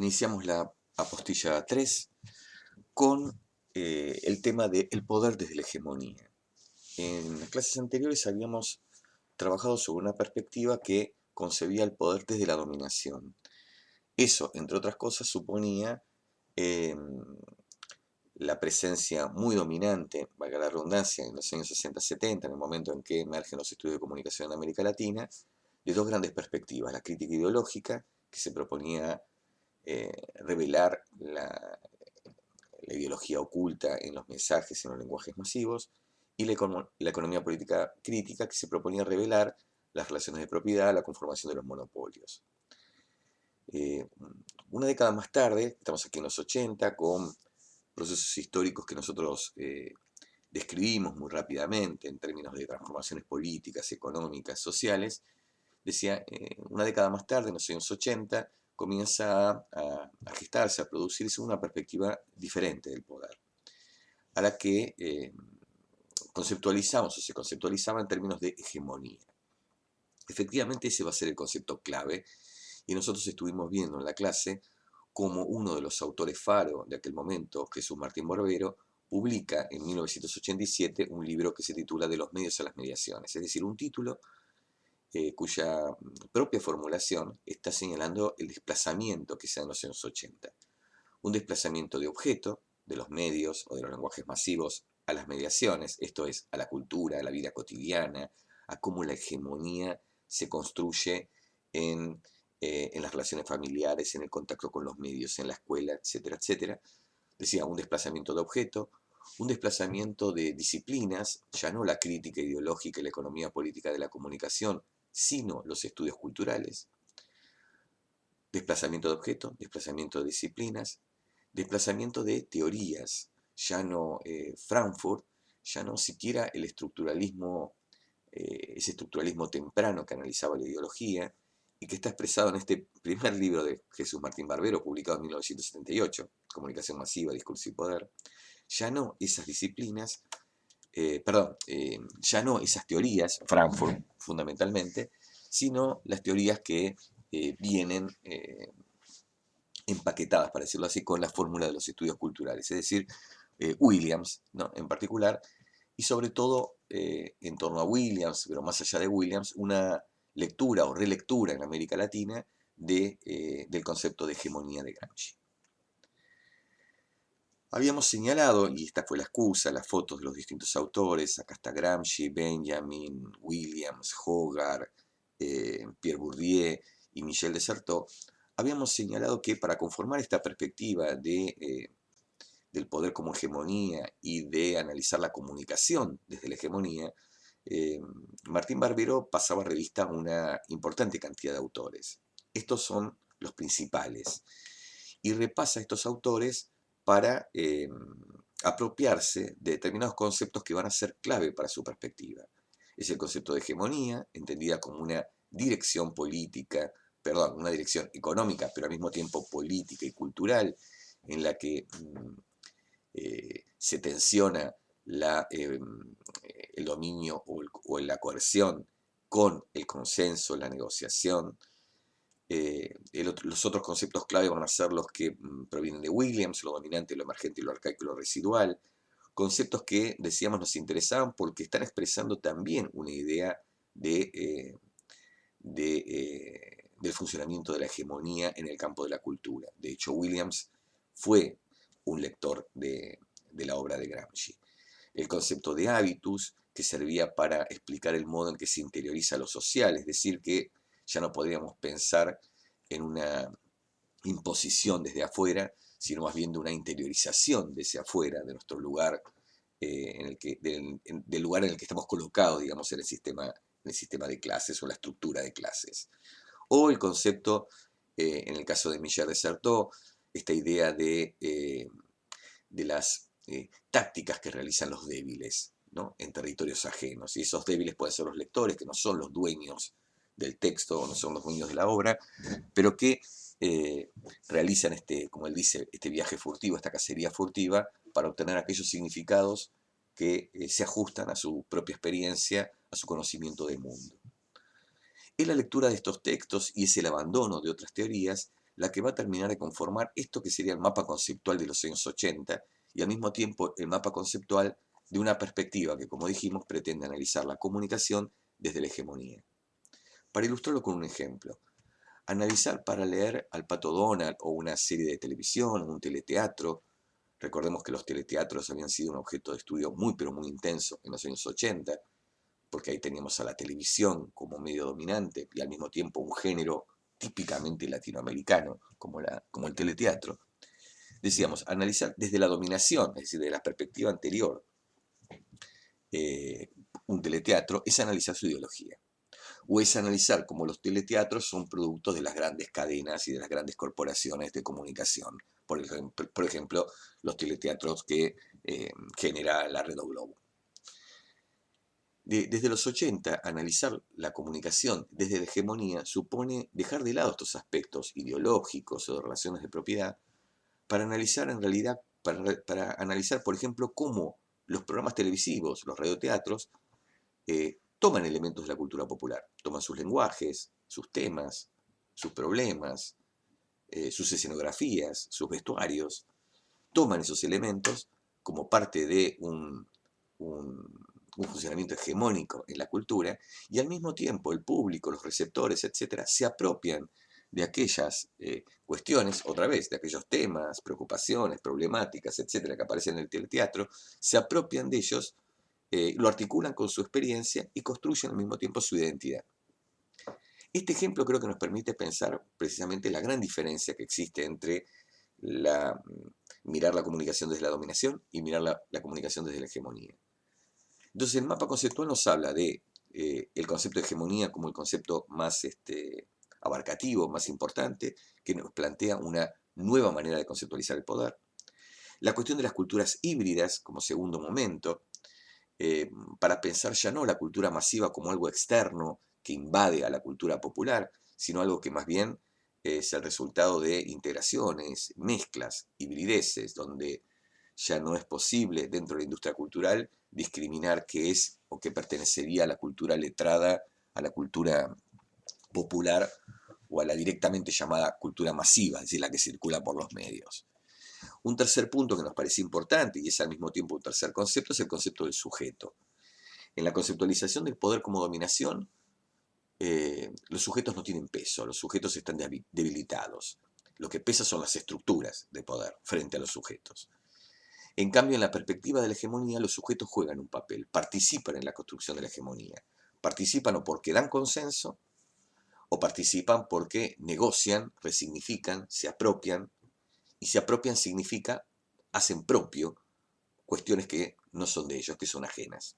Iniciamos la apostilla 3 con el tema del poder desde la hegemonía. En las clases anteriores habíamos trabajado sobre una perspectiva que concebía el poder desde la dominación. Eso, entre otras cosas, suponía eh, la presencia muy dominante, valga la redundancia, en los años 60-70, en el momento en que emergen los estudios de comunicación en América Latina, de dos grandes perspectivas: la crítica ideológica, que se proponía revelar la ideología oculta en los mensajes, en los lenguajes masivos, y la economía política crítica, que se proponía revelar las relaciones de propiedad, la conformación de los monopolios. Eh, una década más tarde, estamos aquí en los 80, con procesos históricos que nosotros describimos muy rápidamente en términos de transformaciones políticas, económicas, sociales. Decía, una década más tarde, en los años 80, comienza a gestarse, a producirse una perspectiva diferente del poder, a la que conceptualizamos o se conceptualizaba en términos de hegemonía. Efectivamente, ese va a ser el concepto clave, y nosotros estuvimos viendo en la clase cómo uno de los autores faro de aquel momento, Jesús Martín Barbero, publica en 1987 un libro que se titula De los medios a las mediaciones, es decir, un título cuya propia formulación está señalando el desplazamiento que se da en los años 80. Un desplazamiento de objeto, de los medios o de los lenguajes masivos a las mediaciones, esto es, a la cultura, a la vida cotidiana, a cómo la hegemonía se construye en las relaciones familiares, en el contacto con los medios, en la escuela, etcétera, etcétera. Decía, un desplazamiento de objeto, un desplazamiento de disciplinas, ya no la crítica ideológica y la economía política de la comunicación, sino los estudios culturales. Desplazamiento de objeto, desplazamiento de disciplinas, desplazamiento de teorías, ya no Frankfurt, ya no siquiera el estructuralismo, ese estructuralismo temprano que analizaba la ideología y que está expresado en este primer libro de Jesús Martín Barbero, publicado en 1978, Comunicación Masiva, Discurso y Poder. Ya no esas disciplinas, ya no esas teorías, Frankfurt fundamentalmente, sino las teorías que vienen empaquetadas, para decirlo así, con la fórmula de los estudios culturales, es decir, Williams, ¿no?, en particular, y sobre todo en torno a Williams, pero más allá de Williams, una lectura o relectura en América Latina del concepto de hegemonía de Gramsci. Habíamos señalado, y esta fue la excusa, las fotos de los distintos autores: acá está Gramsci, Benjamin, Williams, Hogarth, Pierre Bourdieu y Michel de Certeau. Habíamos señalado que para conformar esta perspectiva del poder como hegemonía y de analizar la comunicación desde la hegemonía, Martín Barbero pasaba revista a una importante cantidad de autores. Estos son los principales. Y repasa a estos autores para apropiarse de determinados conceptos que van a ser clave para su perspectiva. Es el concepto de hegemonía, entendida como una dirección política, perdón, una dirección económica, pero al mismo tiempo política y cultural, en la que se tensiona el dominio o la coerción con el consenso, la negociación. Los otros conceptos clave van a ser los que provienen de Williams: lo dominante, lo emergente, lo arcaico y lo residual. Conceptos que, decíamos, nos interesaban porque están expresando también una idea del funcionamiento de la hegemonía en el campo de la cultura. De hecho, Williams fue un lector de la obra de Gramsci. El concepto de habitus, que servía para explicar el modo en que se interioriza lo social, es decir, que ya no podríamos pensar en una imposición desde afuera, sino más bien de una interiorización desde afuera, de nuestro lugar, del lugar en el que estamos colocados, digamos, en el sistema de clases o la estructura de clases. O el concepto, en el caso de Michel de Certeau, esta idea de las tácticas que realizan los débiles, ¿no?, en territorios ajenos. Y esos débiles pueden ser los lectores, que no son los dueños del texto, no son los dueños de la obra, pero que realizan, como él dice, este viaje furtivo, esta cacería furtiva, para obtener aquellos significados que se ajustan a su propia experiencia, a su conocimiento del mundo. Es la lectura de estos textos y es el abandono de otras teorías la que va a terminar de conformar esto que sería el mapa conceptual de los años 80 y al mismo tiempo el mapa conceptual de una perspectiva que, como dijimos, pretende analizar la comunicación desde la hegemonía. Para ilustrarlo con un ejemplo, analizar para leer al Pato Donald o una serie de televisión o un teleteatro. Recordemos que los teleteatros habían sido un objeto de estudio muy pero muy intenso en los años 80, porque ahí teníamos a la televisión como medio dominante y al mismo tiempo un género típicamente latinoamericano como el teleteatro. Decíamos, analizar desde la dominación, es decir, de la perspectiva anterior, un teleteatro, es analizar su ideología. O es analizar cómo los teleteatros son productos de las grandes cadenas y de las grandes corporaciones de comunicación. Por ejemplo, los teleteatros que genera la Red Globo. Desde los 80, analizar la comunicación desde la hegemonía supone dejar de lado estos aspectos ideológicos o de relaciones de propiedad para analizar en realidad, para analizar, por ejemplo, cómo los programas televisivos, los radioteatros, toman elementos de la cultura popular, toman sus lenguajes, sus temas, sus problemas, sus escenografías, sus vestuarios, toman esos elementos como parte de un funcionamiento hegemónico en la cultura y al mismo tiempo el público, los receptores, etcétera, se apropian de aquellas cuestiones, otra vez, de aquellos temas, preocupaciones, problemáticas, etcétera, que aparecen en el teleteatro, se apropian de ellos, lo articulan con su experiencia y construyen al mismo tiempo su identidad. Este ejemplo creo que nos permite pensar precisamente la gran diferencia que existe entre mirar la comunicación desde la dominación y mirar la comunicación desde la hegemonía. Entonces el mapa conceptual nos habla de el concepto de hegemonía como el concepto más abarcativo, más importante, que nos plantea una nueva manera de conceptualizar el poder. La cuestión de las culturas híbridas como segundo momento, para pensar ya no la cultura masiva como algo externo que invade a la cultura popular, sino algo que más bien es el resultado de integraciones, mezclas, hibrideces, donde ya no es posible dentro de la industria cultural discriminar qué es o qué pertenecería a la cultura letrada, a la cultura popular o a la directamente llamada cultura masiva, es decir, la que circula por los medios. Un tercer punto que nos parece importante y es al mismo tiempo un tercer concepto es el concepto del sujeto. En la conceptualización del poder como dominación, los sujetos no tienen peso, los sujetos están debilitados. Lo que pesa son las estructuras de poder frente a los sujetos. En cambio, en la perspectiva de la hegemonía, los sujetos juegan un papel, participan en la construcción de la hegemonía. Participan o porque dan consenso, o participan porque negocian, resignifican, se apropian, y se apropian significa hacen propio cuestiones que no son de ellos, que son ajenas.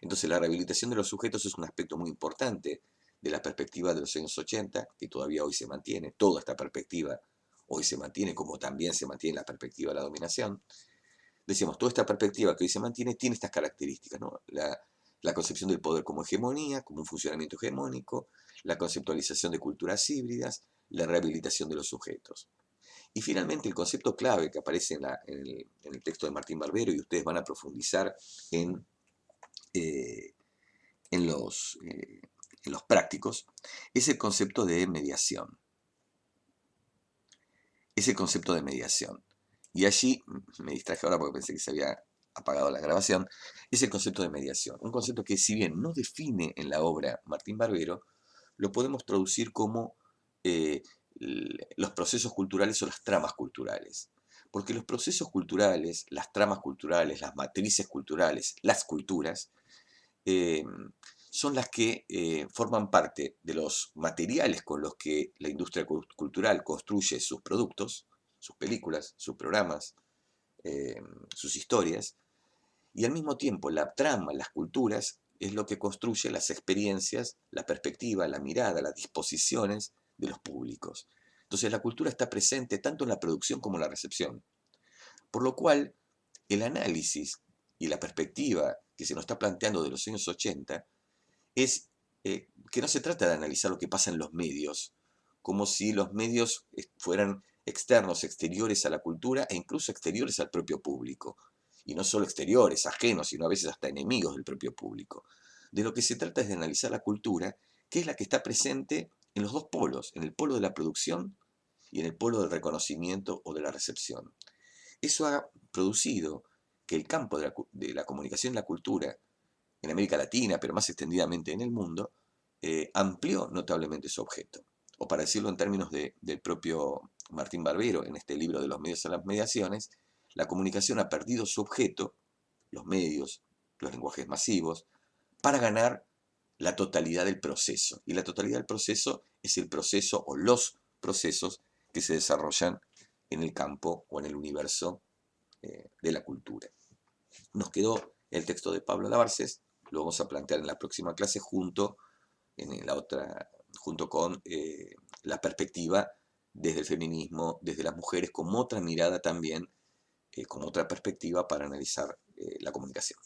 Entonces la rehabilitación de los sujetos es un aspecto muy importante de la perspectiva de los años 80, que todavía hoy se mantiene, toda esta perspectiva hoy se mantiene, como también se mantiene la perspectiva de la dominación. Decíamos, toda esta perspectiva que hoy se mantiene tiene estas características, ¿no? La concepción del poder como hegemonía, como un funcionamiento hegemónico, la conceptualización de culturas híbridas, la rehabilitación de los sujetos. Y finalmente el concepto clave que aparece en el texto de Martín Barbero, y ustedes van a profundizar en, eh, en, los, eh, en los prácticos, es el concepto de mediación. Es el concepto de mediación. Y allí, me distraje ahora porque pensé que se había apagado la grabación, es el concepto de mediación. Un concepto que si bien no define en la obra Martín Barbero, lo podemos traducir como los procesos culturales o las tramas culturales. Porque los procesos culturales, las tramas culturales, las matrices culturales, las culturas, eh, son las que forman parte de los materiales con los que la industria cultural construye sus productos, sus películas, sus programas, eh, sus historias, y al mismo tiempo la trama, las culturas, es lo que construye las experiencias, la perspectiva, la mirada, las disposiciones de los públicos. Entonces la cultura está presente tanto en la producción como en la recepción. Por lo cual, el análisis y la perspectiva que se nos está planteando de los años 80 es que no se trata de analizar lo que pasa en los medios, como si los medios fueran externos, exteriores a la cultura e incluso exteriores al propio público. Y no solo exteriores, ajenos, sino a veces hasta enemigos del propio público. De lo que se trata es de analizar la cultura, que es la que está presente en los dos polos, en el polo de la producción y en el polo del reconocimiento o de la recepción. Eso ha producido que el campo de la comunicación y la cultura en América Latina, pero más extendidamente en el mundo, amplió notablemente su objeto. O para decirlo en términos del propio Martín Barbero, en este libro de los medios a las mediaciones, la comunicación ha perdido su objeto, los medios, los lenguajes masivos, para ganar la totalidad del proceso. Y la totalidad del proceso es el proceso o los procesos que se desarrollan en el campo o en el universo de la cultura. Nos quedó el texto de Pablo Labarces, lo vamos a plantear en la próxima clase junto con la perspectiva desde el feminismo, desde las mujeres, como otra mirada también, como otra perspectiva para analizar la comunicación.